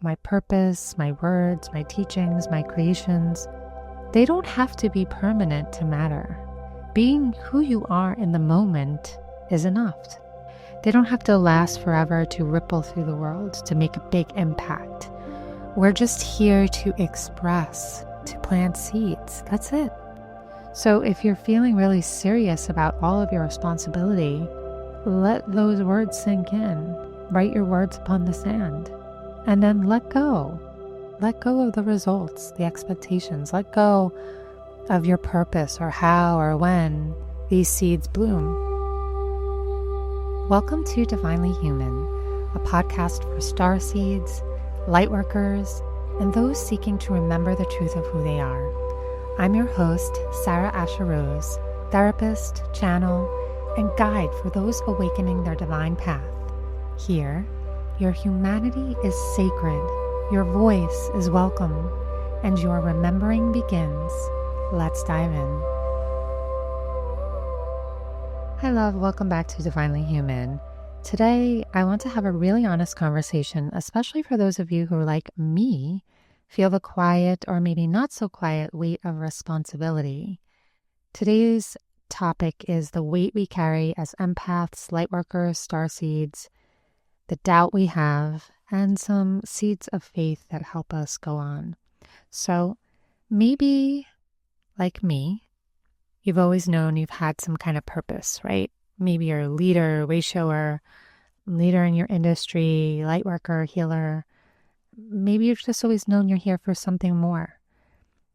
my purpose, my words, my teachings, my creations, they don't have to be permanent to matter. Being who you are in the moment is enough. They don't have to last forever to ripple through the world, to make a big impact. We're just here to express, to plant seeds. That's it. So if you're feeling really serious about all of your responsibility, let those words sink in. Write your words upon the sand. And then let go. Let go of the results, the expectations. Let go of your purpose or how or when these seeds bloom. Welcome to Divinely Human, a podcast for starseeds, lightworkers, and those seeking to remember the truth of who they are. I'm your host, Sarah Asher Rose, therapist, channel, and guide for those awakening their divine path. Here, your humanity is sacred, your voice is welcome, and your remembering begins. Let's dive in. Hi love, welcome back to Divinely Human. Today, I want to have a really honest conversation, especially for those of you who, like me, feel the quiet or maybe not so quiet weight of responsibility. Today's topic is the weight we carry as empaths, lightworkers, starseeds, the doubt we have, and some seeds of faith that help us go on. So maybe, like me, you've always known you've had some kind of purpose, right? Maybe you're a leader, way shower, leader in your industry, lightworker, healer. Maybe you've just always known you're here for something more.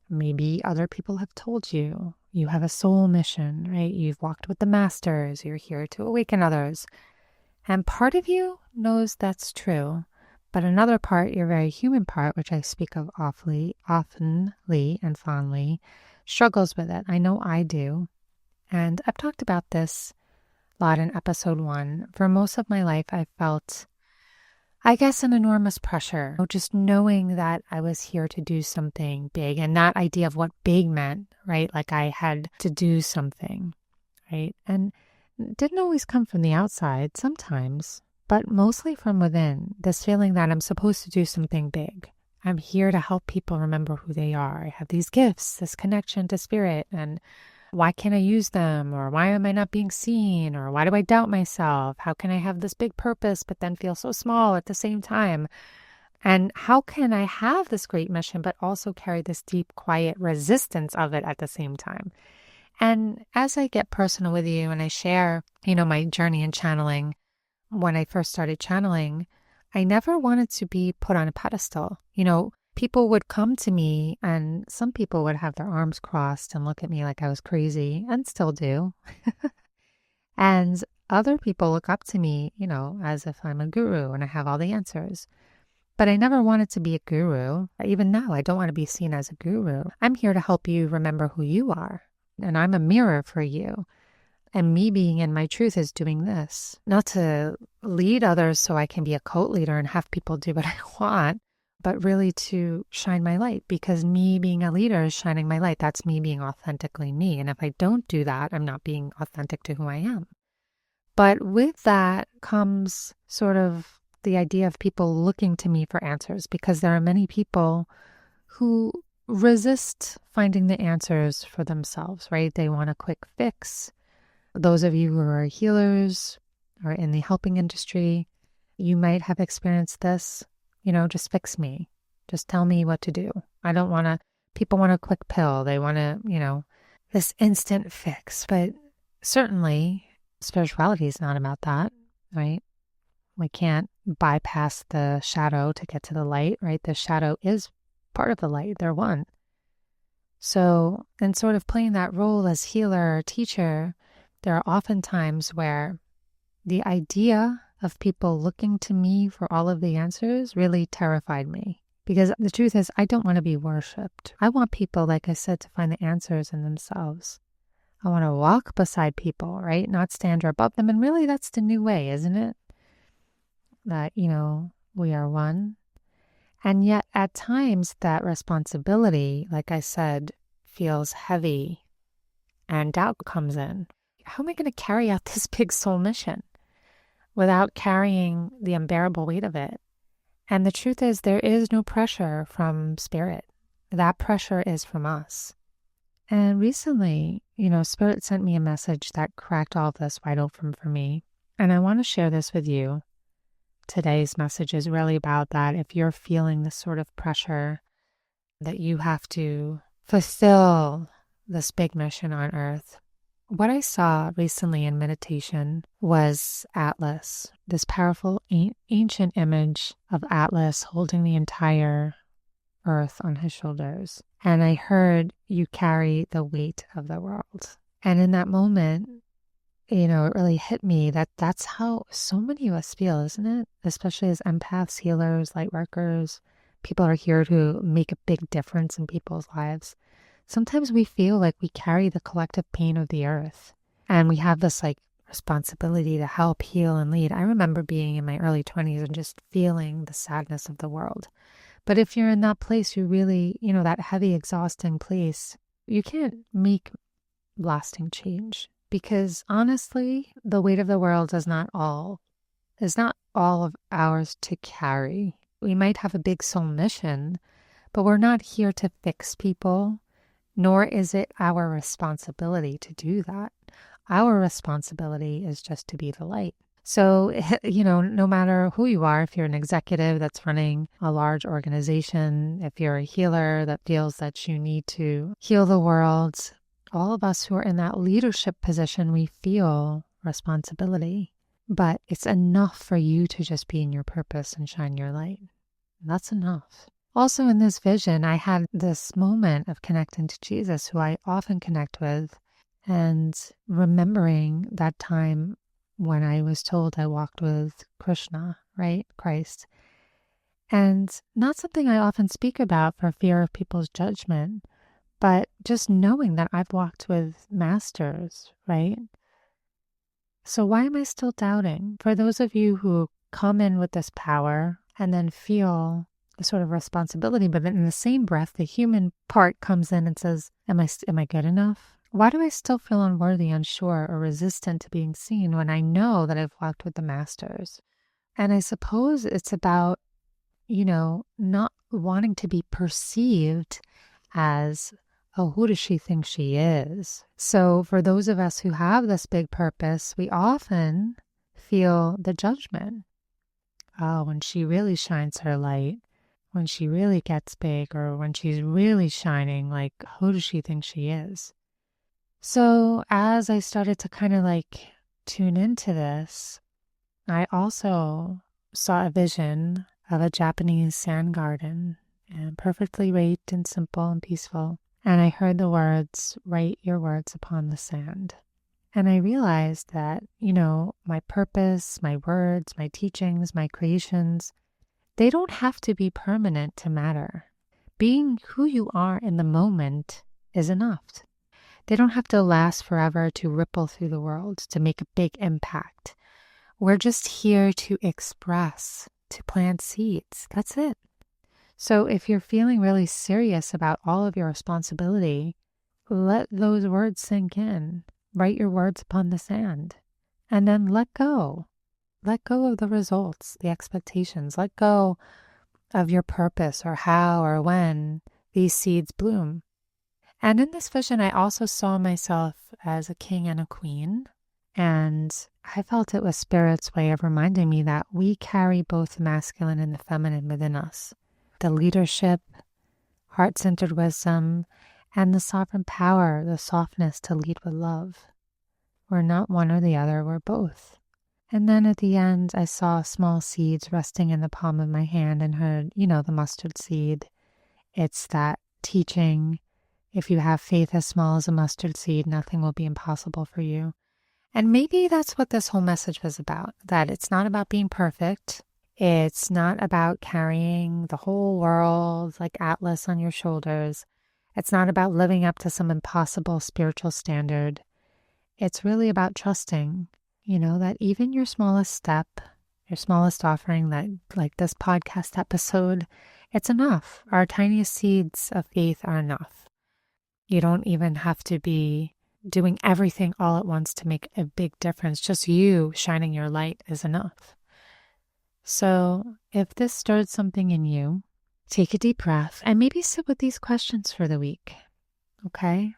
Maybe other people have told you you have a soul mission, right? You've walked with the masters, you're here to awaken others. And part of you knows that's true, but another part, your very human part, which I speak of oftenly and fondly, struggles with it. I know I do. And I've talked about this a lot in episode 1. For most of my life, I felt, I guess, an enormous pressure, just knowing that I was here to do something big, and that idea of what big meant, right? Like I had to do something, right? And it didn't always come from the outside, sometimes, but mostly from within, this feeling that I'm supposed to do something big. I'm here to help people remember who they are. I have these gifts, this connection to spirit, and why can't I use them? Or why am I not being seen? Or why do I doubt myself? How can I have this big purpose but then feel so small at the same time? And how can I have this great mission but also carry this deep, quiet resistance of it at the same time? And as I get personal with you and I share, my journey in channeling, when I first started channeling, I never wanted to be put on a pedestal. People would come to me and some people would have their arms crossed and look at me like I was crazy, and still do. And other people look up to me, as if I'm a guru and I have all the answers. But I never wanted to be a guru. Even now, I don't want to be seen as a guru. I'm here to help you remember who you are. And I'm a mirror for you. And me being in my truth is doing this. Not to lead others so I can be a cult leader and have people do what I want, but really to shine my light, because me being a leader is shining my light. That's me being authentically me. And if I don't do that, I'm not being authentic to who I am. But with that comes sort of the idea of people looking to me for answers, because there are many people who resist finding the answers for themselves, right? They want a quick fix. Those of you who are healers or in the helping industry, you might have experienced this. Just fix me. Just tell me what to do. People want a quick pill. They want to, this instant fix. But certainly spirituality is not about that, right? We can't bypass the shadow to get to the light, right? The shadow is part of the light. They're one. So in sort of playing that role as healer or teacher, there are often times where the idea of people looking to me for all of the answers really terrified me. Because the truth is, I don't want to be worshipped. I want people, like I said, to find the answers in themselves. I want to walk beside people, right? Not stand or above them. And really, that's the new way, isn't it? That, we are one. And yet, at times, that responsibility, like I said, feels heavy and doubt comes in. How am I going to carry out this big soul mission without carrying the unbearable weight of it? And the truth is, there is no pressure from spirit. That pressure is from us. And recently, Spirit sent me a message that cracked all of this wide open for me. And I want to share this with you. Today's message is really about that. If you're feeling this sort of pressure that you have to fulfill this big mission on earth. What I saw recently in meditation was Atlas, this powerful ancient image of Atlas holding the entire earth on his shoulders. And I heard, you carry the weight of the world. And in that moment, it really hit me that that's how so many of us feel, isn't it? Especially as empaths, healers, light workers, people are here to make a big difference in people's lives. Sometimes we feel like we carry the collective pain of the earth and we have this responsibility to help, heal, and lead. I remember being in my early 20s and just feeling the sadness of the world. But if you're in that place, you really, that heavy, exhausting place, you can't make lasting change. Because honestly, the weight of the world is not all of ours to carry. We might have a big soul mission, but we're not here to fix people, nor is it our responsibility to do that. Our responsibility is just to be the light. So, no matter who you are, if you're an executive that's running a large organization, if you're a healer that feels that you need to heal the world, all of us who are in that leadership position, we feel responsibility, but it's enough for you to just be in your purpose and shine your light. That's enough. Also in this vision, I had this moment of connecting to Jesus, who I often connect with, and remembering that time when I was told I walked with Krishna, right? Christ. And not something I often speak about for fear of people's judgment, but just knowing that I've walked with masters, right? So why am I still doubting? For those of you who come in with this power and then feel the sort of responsibility, but then in the same breath, the human part comes in and says, am I good enough? Why do I still feel unworthy, unsure, or resistant to being seen when I know that I've walked with the masters? And I suppose it's about, not wanting to be perceived as, oh, who does she think she is? So for those of us who have this big purpose, we often feel the judgment. Oh, when she really shines her light, when she really gets big, or when she's really shining, who does she think she is? So as I started to kind of tune into this, I also saw a vision of a Japanese sand garden, and perfectly raked and simple and peaceful. And I heard the words, write your words upon the sand. And I realized that, my purpose, my words, my teachings, my creations, they don't have to be permanent to matter. Being who you are in the moment is enough. They don't have to last forever to ripple through the world, to make a big impact. We're just here to express, to plant seeds. That's it. So if you're feeling really serious about all of your responsibility, let those words sink in. Write your words upon the sand. And then let go. Let go of the results, the expectations. Let go of your purpose or how or when these seeds bloom. And in this vision, I also saw myself as a king and a queen. And I felt it was Spirit's way of reminding me that we carry both the masculine and the feminine within us. The leadership, heart-centered wisdom, and the sovereign power, the softness to lead with love. We're not one or the other, we're both. And then at the end, I saw small seeds resting in the palm of my hand and heard, the mustard seed. It's that teaching, if you have faith as small as a mustard seed, nothing will be impossible for you. And maybe that's what this whole message was about, that it's not about being perfect. It's not about carrying the whole world like Atlas on your shoulders. It's not about living up to some impossible spiritual standard. It's really about trusting, that even your smallest step, your smallest offering, that like this podcast episode, it's enough. Our tiniest seeds of faith are enough. You don't even have to be doing everything all at once to make a big difference. Just you shining your light is enough. So if this stirred something in you, take a deep breath and maybe sit with these questions for the week. Okay?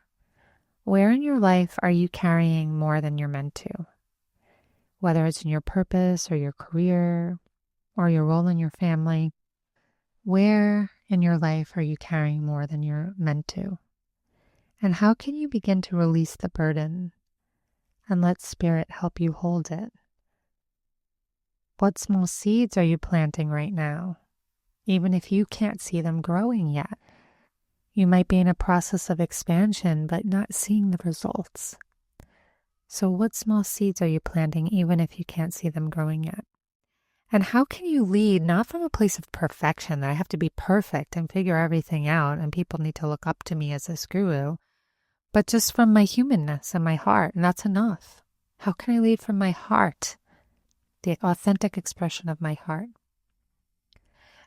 Where in your life are you carrying more than you're meant to? Whether it's in your purpose or your career or your role in your family, where in your life are you carrying more than you're meant to? And how can you begin to release the burden and let Spirit help you hold it? What small seeds are you planting right now, even if you can't see them growing yet? You might be in a process of expansion, but not seeing the results. So what small seeds are you planting, even if you can't see them growing yet? And how can you lead, not from a place of perfection, that I have to be perfect and figure everything out and people need to look up to me as this guru, but just from my humanness and my heart, and that's enough. How can I lead from my heart, the authentic expression of my heart?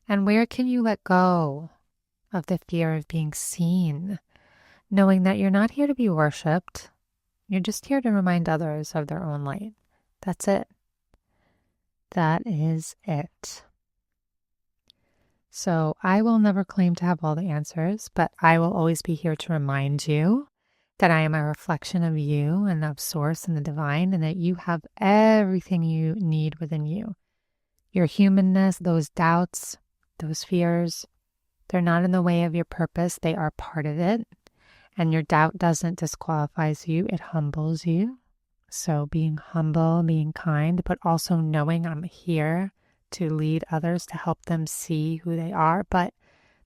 And where can you let go of the fear of being seen, knowing that you're not here to be worshipped, you're just here to remind others of their own light. That's it. That is it. So I will never claim to have all the answers, but I will always be here to remind you that I am a reflection of you and of Source and the divine, and that you have everything you need within you. Your humanness, those doubts, those fears, they're not in the way of your purpose. They are part of it. And your doubt doesn't disqualify you. It humbles you. So being humble, being kind, but also knowing I'm here to lead others, to help them see who they are. But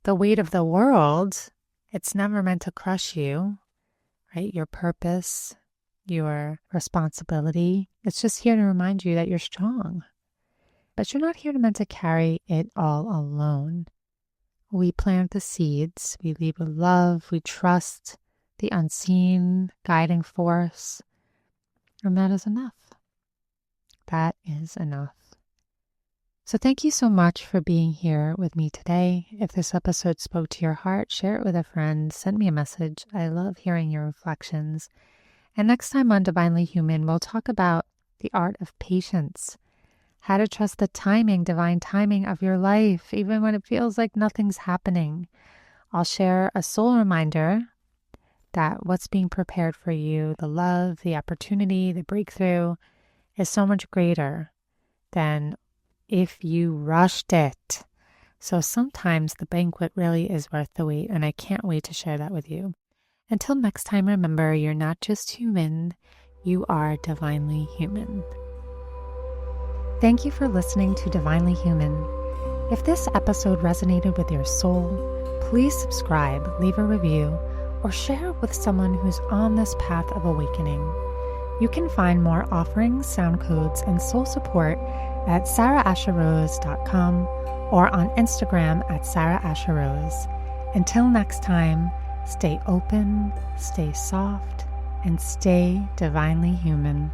the weight of the world, it's never meant to crush you, right? Your purpose, your responsibility, it's just here to remind you that you're strong. But you're not here meant to carry it all alone. We plant the seeds, we lead with love, we trust the unseen guiding force, and that is enough. That is enough. So thank you so much for being here with me today. If this episode spoke to your heart, share it with a friend, send me a message. I love hearing your reflections. And next time on Divinely Human, we'll talk about the art of patience, how to trust the timing, divine timing of your life, even when it feels like nothing's happening. I'll share a soul reminder that what's being prepared for you, the love, the opportunity, the breakthrough, is so much greater than if you rushed it. So sometimes the banquet really is worth the wait, and I can't wait to share that with you. Until next time, remember, you're not just human, you are divinely human. Thank you for listening to Divinely Human. If this episode resonated with your soul, please subscribe, leave a review, or share it with someone who's on this path of awakening. You can find more offerings, sound codes, and soul support at sarahasherose.com or on Instagram at sarahasherose. Until next time, stay open, stay soft, and stay divinely human.